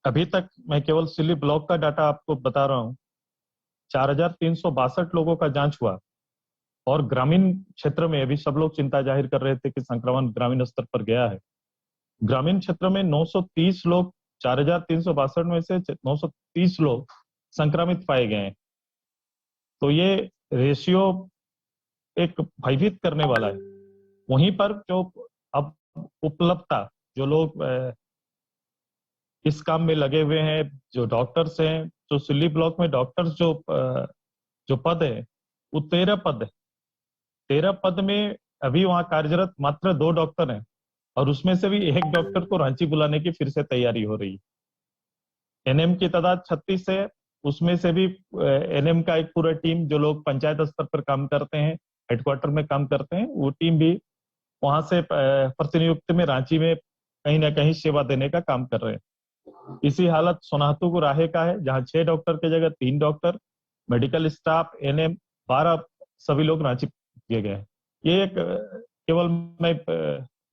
अभी तक मैं केवल सिल्ली ब्लॉक का डाटा आपको बता रहा हूँ। 4,362 लोगों का जांच हुआ और ग्रामीण क्षेत्र में अभी सब लोग चिंता जाहिर कर रहे थे कि संक्रमण ग्रामीण स्तर पर गया है। ग्रामीण क्षेत्र में 930 लोग, 4,362 में से 930 लोग संक्रमित पाए गए हैं। तो ये रेशियो एक भयभीत करने वाला है। वहीं पर जो अब उपलब्धता, जो लोग इस काम में लगे हुए हैं, जो डॉक्टर्स हैं, जो सिल्ली ब्लॉक में डॉक्टर्स जो पद है वो 13 पद है। 13 पद में अभी वहां कार्यरत मात्र 2 डॉक्टर हैं और उसमें से भी एक डॉक्टर को रांची बुलाने की फिर से तैयारी हो रही है। एनएम की तादाद 36 है, उसमें से भी एनएम का एक पूरा टीम, जो लोग पंचायत स्तर पर काम करते हैं, हेडक्वार्टर में काम करते हैं, वो टीम भी वहां से प्रतिनियुक्ति में रांची में कहीं ना कहीं सेवा देने का काम कर रहे हैं। इसी हालत सोनाहतू को राहे का है, जहां 6 डॉक्टर की जगह 3 डॉक्टर, मेडिकल स्टाफ, एनएम 12 सभी लोग रांची किए गए हैं। ये एक केवल मैं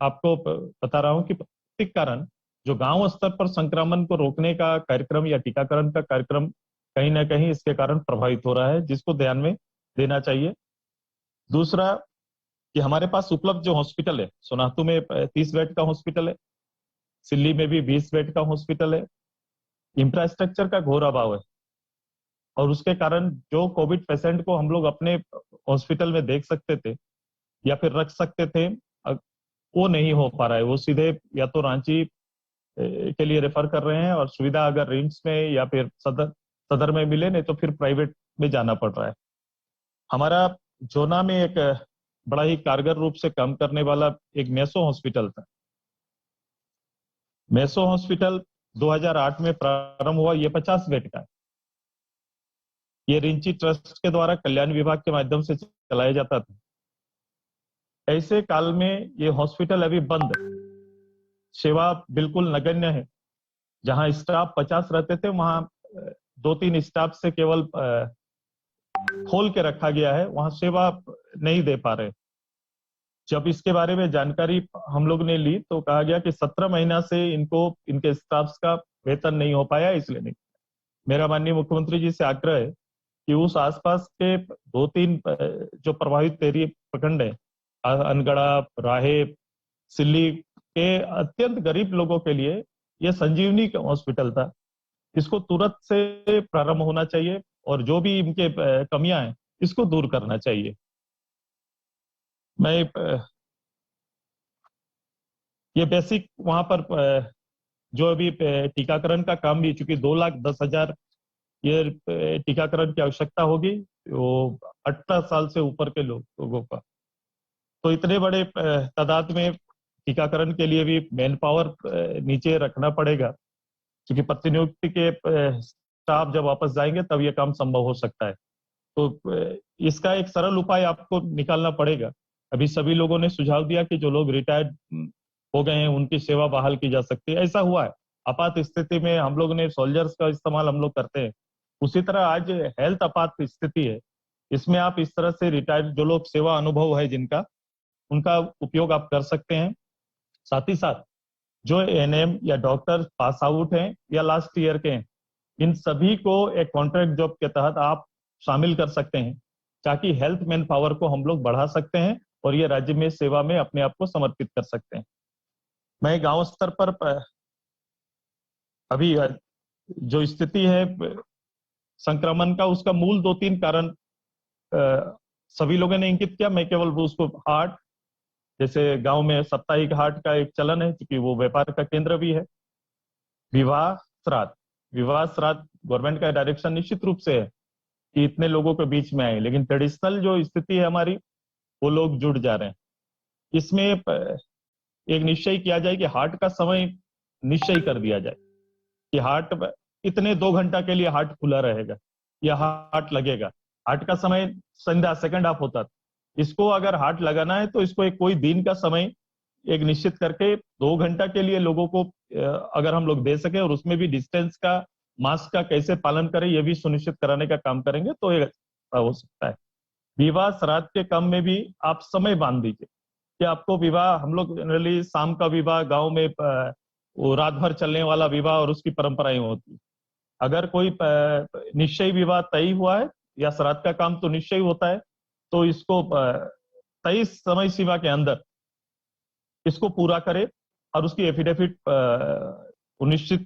आपको बता रहा हूं कि प्रत्येक कारण जो गांव स्तर पर संक्रमण को रोकने का कार्यक्रम या टीकाकरण का कार्यक्रम कहीं ना कहीं इसके कारण प्रभावित हो रहा है, जिसको ध्यान में देना चाहिए। दूसरा कि हमारे पास उपलब्ध जो हॉस्पिटल है, सोनाहतू में 30 बेड का हॉस्पिटल है, सिल्ली में भी 20 बेड का हॉस्पिटल है। इंफ्रास्ट्रक्चर का घोर अभाव है और उसके कारण जो कोविड पेशेंट को हम लोग अपने हॉस्पिटल में देख सकते थे या फिर रख सकते थे, वो नहीं हो पा रहा है। वो सीधे या तो रांची के लिए रेफर कर रहे हैं और सुविधा अगर रिम्स में या फिर सदर में मिले, नहीं तो फिर प्राइवेट में जाना पड़ रहा है। हमारा जोना में एक बड़ा ही कारगर रूप से काम करने वाला एक मेसो हॉस्पिटल था। मेसो हॉस्पिटल 2008 में प्रारंभ हुआ। ये 50 बेड का है। ये रिंची ट्रस्ट के द्वारा कल्याण विभाग के माध्यम से चलाया जाता था। ऐसे काल में ये हॉस्पिटल अभी बंद है, सेवा बिल्कुल नगण्य है। जहां स्टाफ 50 रहते थे, वहां 2-3 स्टाफ से केवल खोल के रखा गया है, वहां सेवा नहीं दे पा रहे। जब इसके बारे में जानकारी हम लोग ने ली तो कहा गया कि 17 महीना से इनके स्टाफ का वेतन नहीं हो पाया, इसलिए नहीं। मेरा माननीय मुख्यमंत्री जी से आग्रह है कि उस आसपास के 2-3 जो प्रभावित एरिया प्रखंड है, अनगढ़ा, राहे, सिल्ली के अत्यंत गरीब लोगों के लिए यह संजीवनी हॉस्पिटल था। इसको तुरंत से प्रारंभ होना चाहिए और जो भी इनके कमियां हैं इसको दूर करना चाहिए। मैं ये बेसिक वहां पर जो अभी टीकाकरण का काम भी, चूंकि 2,10,000 ये टीकाकरण की आवश्यकता होगी, वो 18 साल से ऊपर के लोगों का, तो इतने बड़े तादाद में टीकाकरण के लिए भी मैन पावर नीचे रखना पड़ेगा। क्योंकि प्रतिनियुक्ति के स्टाफ जब वापस जाएंगे तब ये काम संभव हो सकता है। तो इसका एक सरल उपाय आपको निकालना पड़ेगा। अभी सभी लोगों ने सुझाव दिया कि जो लोग रिटायर्ड हो गए हैं उनकी सेवा बहाल की जा सकती है। ऐसा हुआ है, आपात स्थिति में हम लोग ने सोल्जर्स का इस्तेमाल हम लोग करते हैं। उसी तरह आज हेल्थ आपात स्थिति है, इसमें आप इस तरह से रिटायर्ड जो लोग सेवा अनुभव है जिनका, उनका उपयोग आप कर सकते हैं। साथ ही साथ जो एएनएम या डॉक्टर पास आउट हैं या लास्ट ईयर के हैं, इन सभी को एक कॉन्ट्रैक्ट जॉब के तहत आप शामिल कर सकते हैं, ताकि हेल्थ मैन पावर को हम लोग बढ़ा सकते हैं और ये राज्य में सेवा में अपने आप को समर्पित कर सकते हैं। मैं गांव स्तर पर अभी जो स्थिति है संक्रमण का, उसका मूल 2-3 कारण सभी लोगों ने इंगित किया। मैं केवल उसको हाट, जैसे गांव में साप्ताहिक हाट का एक चलन है क्योंकि वो व्यापार का केंद्र भी है। विवाह श्राद्ध, विवाह श्राद्ध गवर्नमेंट का डायरेक्शन निश्चित रूप से है कि इतने लोगों के बीच में आए, लेकिन ट्रेडिशनल जो स्थिति है हमारी, वो लोग जुड़ जा रहे हैं। इसमें एक निश्चय किया जाए कि हाट का समय निश्चय कर दिया जाए कि हाट इतने 2 घंटा के लिए हाट खुला रहेगा या हाट लगेगा। हाट का समय संध्या सेकंड हाफ होता था, इसको अगर हाट लगाना है तो इसको एक कोई दिन का समय एक निश्चित करके 2 घंटा के लिए लोगों को अगर हम लोग दे सके और उसमें भी डिस्टेंस का, मास्क का कैसे पालन करें ये भी सुनिश्चित कराने का काम करेंगे तो ये हो सकता है। विवाह श्राद्ध के काम में भी आप समय बांध दीजिए कि आपको विवाह, हम लोग जनरली शाम का विवाह गांव में वो रात भर चलने वाला विवाह और उसकी परंपराएं होती है। अगर कोई निश्चय विवाह तय हुआ है या श्राद्ध का काम तो निश्चय होता है, तो इसको तय समय सीमा के अंदर इसको पूरा करे और उसकी एफिडेविट निश्चित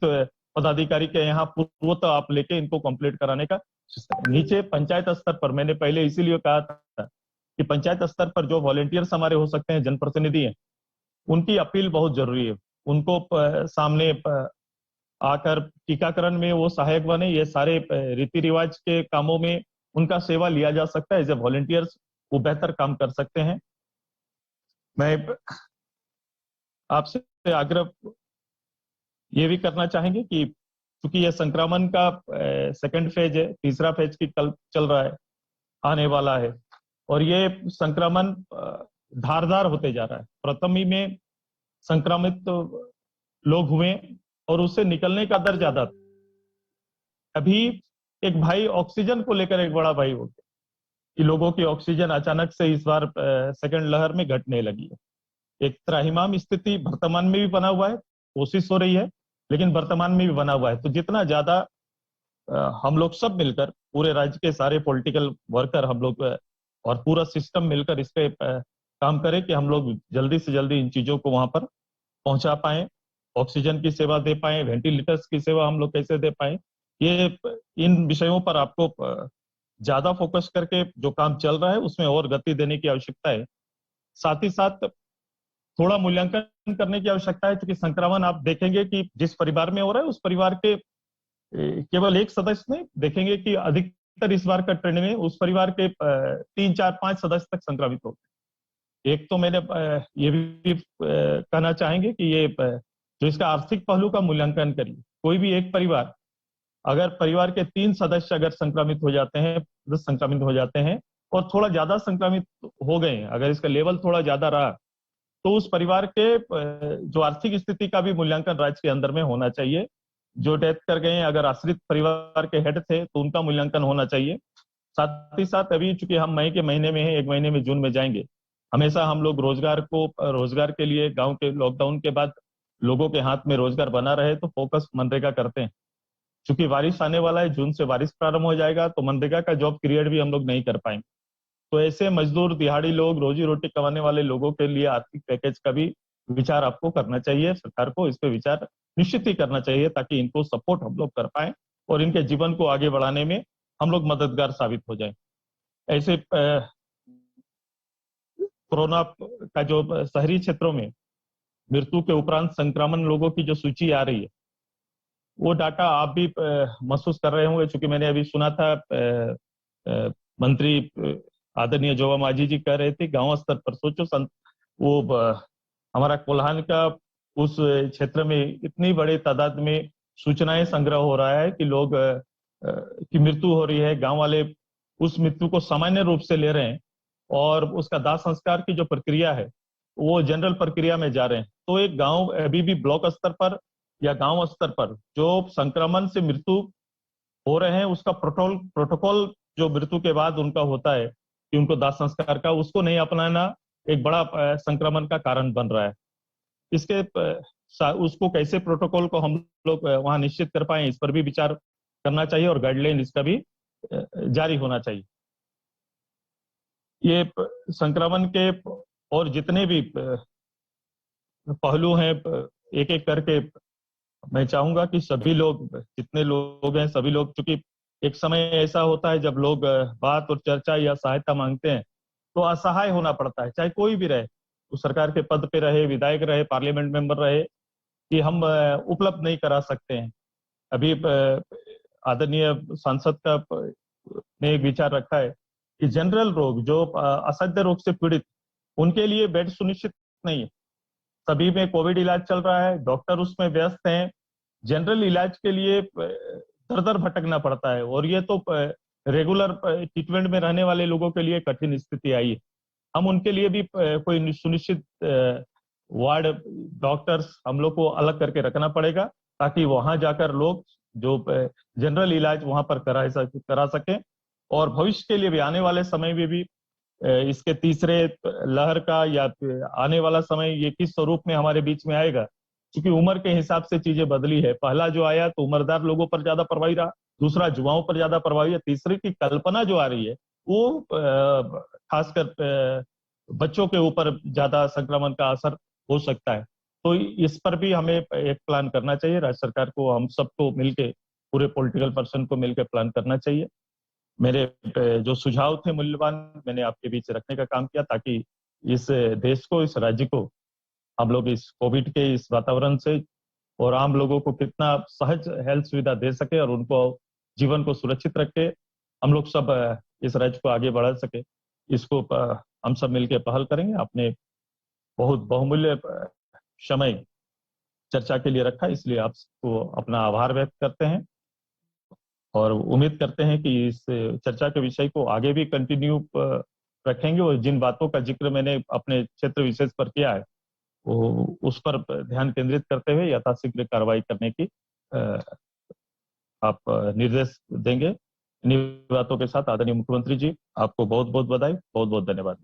पदाधिकारी के यहाँ पूर्वतः आप लेके इनको कंप्लीट कराने का सिस्टम। नीचे पंचायत स्तर पर, मैंने पहले इसीलिए कहा था कि पंचायत स्तर पर जो वॉलेंटियर्स हमारे हो सकते हैं, जनप्रतिनिधि हैं, उनकी अपील बहुत जरूरी है। उनको सामने आकर टीकाकरण में वो सहायक बने। ये सारे रीति रिवाज के कामों में उनका सेवा लिया जा सकता है। एज ए वॉलेंटियर्स वो बेहतर काम कर सकते हैं। मैं आपसे आग्रह ये भी करना चाहेंगे कि क्योंकि ये संक्रमण का सेकंड फेज है, तीसरा फेज की कल चल रहा है, आने वाला है, और ये संक्रमण धारदार होते जा रहा है। प्रथम ही में संक्रमित लोग हुए और उससे निकलने का दर ज्यादा था। अभी एक भाई ऑक्सीजन को लेकर एक बड़ा भाई हो गया कि लोगों की ऑक्सीजन अचानक से इस बार सेकंड लहर में घटने लगी है। एक त्राहिमाम स्थिति वर्तमान में भी बना हुआ है, कोशिश हो रही है, लेकिन वर्तमान में भी बना हुआ है। तो जितना ज्यादा हम लोग सब मिलकर, पूरे राज्य के सारे पॉलिटिकल वर्कर हम लोग और पूरा सिस्टम मिलकर इस पे काम करें कि हम लोग जल्दी से जल्दी इन चीजों को वहां पर पहुंचा पाए, ऑक्सीजन की सेवा दे पाए, वेंटिलेटर्स की सेवा हम लोग कैसे दे पाए। ये इन विषयों पर आपको ज्यादा फोकस करके जो काम चल रहा है उसमें और गति देने की आवश्यकता है। साथ ही साथ थोड़ा मूल्यांकन करने की आवश्यकता है, क्योंकि संक्रमण आप देखेंगे कि जिस परिवार में हो रहा है उस परिवार के केवल एक सदस्य नहीं, देखेंगे कि अधिकतर इस बार का ट्रेंड में उस परिवार के 3, 4, 5 सदस्य तक संक्रमित होते हैं। एक तो मैंने ये भी कहना चाहेंगे कि ये जो इसका आर्थिक पहलू का मूल्यांकन करिए। कोई भी एक परिवार, अगर परिवार के 3 सदस्य अगर संक्रमित हो जाते हैं, संक्रमित हो जाते हैं और थोड़ा ज्यादा संक्रमित हो गए, अगर इसका लेवल थोड़ा ज्यादा रहा, तो उस परिवार के जो आर्थिक स्थिति का भी मूल्यांकन राज्य के अंदर में होना चाहिए। जो डेथ कर गए हैं, अगर आश्रित परिवार के हेड थे तो उनका मूल्यांकन होना चाहिए। साथ ही साथ अभी चूंकि हम मई के महीने में हैं, 1 महीने में जून में जाएंगे, हमेशा हम लोग रोजगार के लिए गांव के लॉकडाउन के बाद लोगों के हाथ में रोजगार बना रहे तो फोकस मनरेगा करते हैं। चूंकि बारिश आने वाला है, जून से बारिश प्रारंभ हो जाएगा, तो मनरेगा का जॉब क्रिएट भी हम लोग नहीं कर पाएंगे। तो ऐसे मजदूर, दिहाड़ी लोग, रोजी रोटी कमाने वाले लोगों के लिए आर्थिक पैकेज का भी विचार आपको करना चाहिए। सरकार को इस पे विचार निश्चित ही करना चाहिए, ताकि इनको सपोर्ट हम लोग कर पाए और इनके जीवन को आगे बढ़ाने में हम लोग मददगार साबित हो जाए। ऐसे कोरोना का जो शहरी क्षेत्रों में मृत्यु के उपरांत संक्रमण लोगों की जो सूची आ रही है, वो डाटा आप भी महसूस कर रहे होंगे। चूंकि मैंने अभी सुना था मंत्री आदरणीय जोवा मांझी जी कह रहे थे गांव स्तर पर, सोचो वो हमारा कोल्हान का उस क्षेत्र में इतनी बड़े तादाद में सूचनाएं संग्रह हो रहा है कि लोग की मृत्यु हो रही है। गांव वाले उस मृत्यु को सामान्य रूप से ले रहे हैं और उसका दाह संस्कार की जो प्रक्रिया है वो जनरल प्रक्रिया में जा रहे हैं। तो एक गांव अभी भी ब्लॉक स्तर पर या गांव स्तर पर जो संक्रमण से मृत्यु हो रहे हैं, उसका प्रोटोकॉल जो मृत्यु के बाद उनका होता है कि उनको दाह संस्कार का, उसको नहीं अपनाना एक बड़ा संक्रमण का कारण बन रहा है। इसके उसको कैसे प्रोटोकॉल को हम लोग वहां निश्चित कर पाए, इस पर भी विचार करना चाहिए और गाइडलाइन इसका भी जारी होना चाहिए। ये संक्रमण के और जितने भी पहलू हैं, एक एक करके मैं चाहूंगा कि सभी लोग, जितने लोग हैं सभी लोग, चूंकि एक समय ऐसा होता है जब लोग बात और चर्चा या सहायता मांगते हैं तो असहाय होना पड़ता है, चाहे कोई भी रहे, वो सरकार के पद पे रहे, विधायक रहे, पार्लियामेंट मेंबर रहे, कि हम उपलब्ध नहीं करा सकते हैं। अभी आदरणीय सांसद का ने एक विचार रखा है कि जनरल रोग, जो असाध्य रोग से पीड़ित, उनके लिए बेड सुनिश्चित नहीं है। सभी में कोविड इलाज चल रहा है, डॉक्टर उसमें व्यस्त हैं, जनरल इलाज के लिए दर दर भटकना पड़ता है और ये तो रेगुलर ट्रीटमेंट में रहने वाले लोगों के लिए कठिन स्थिति आई है। हम उनके लिए भी कोई सुनिश्चित वार्ड डॉक्टर्स हम लोग को अलग करके रखना पड़ेगा, ताकि वहां जाकर लोग जो जनरल इलाज वहां पर करा सकें और भविष्य के लिए भी, आने वाले समय में भी इसके तीसरे लहर का या आने वाला समय ये किस स्वरूप में हमारे बीच में आएगा, क्योंकि उम्र के हिसाब से चीजें बदली है। पहला जो आया तो उम्रदार लोगों पर ज्यादा प्रभावी रहा, दूसरा युवाओं पर ज्यादा प्रभावी है, तीसरे की कल्पना जो आ रही है वो खासकर बच्चों के ऊपर ज्यादा संक्रमण का असर हो सकता है। तो इस पर भी हमें एक प्लान करना चाहिए, राज्य सरकार को, हम सबको मिलके, पूरे पॉलिटिकल पर्सन को मिलकर प्लान करना चाहिए। मेरे जो सुझाव थे मूल्यवान, मैंने आपके बीच रखने का काम किया, ताकि इस देश को, इस राज्य को हम लोग इस कोविड के इस वातावरण से और आम लोगों को कितना सहज हेल्थ सुविधा दे सके और उनको जीवन को सुरक्षित रखे, हम लोग सब इस राज्य को आगे बढ़ा सके। इसको हम सब मिलकर पहल करेंगे। आपने बहुत बहुमूल्य समय चर्चा के लिए रखा, इसलिए आपको अपना आभार व्यक्त करते हैं और उम्मीद करते हैं कि इस चर्चा के विषय को आगे भी कंटिन्यू रखेंगे और जिन बातों का जिक्र मैंने अपने क्षेत्र विशेष पर किया है वो उस पर ध्यान केंद्रित करते हुए यथाशीघ्र कार्रवाई करने की आप निर्देश देंगे। इन्हीं बातों के साथ आदरणीय मुख्यमंत्री जी, आपको बहुत बहुत बधाई, बहुत बहुत धन्यवाद।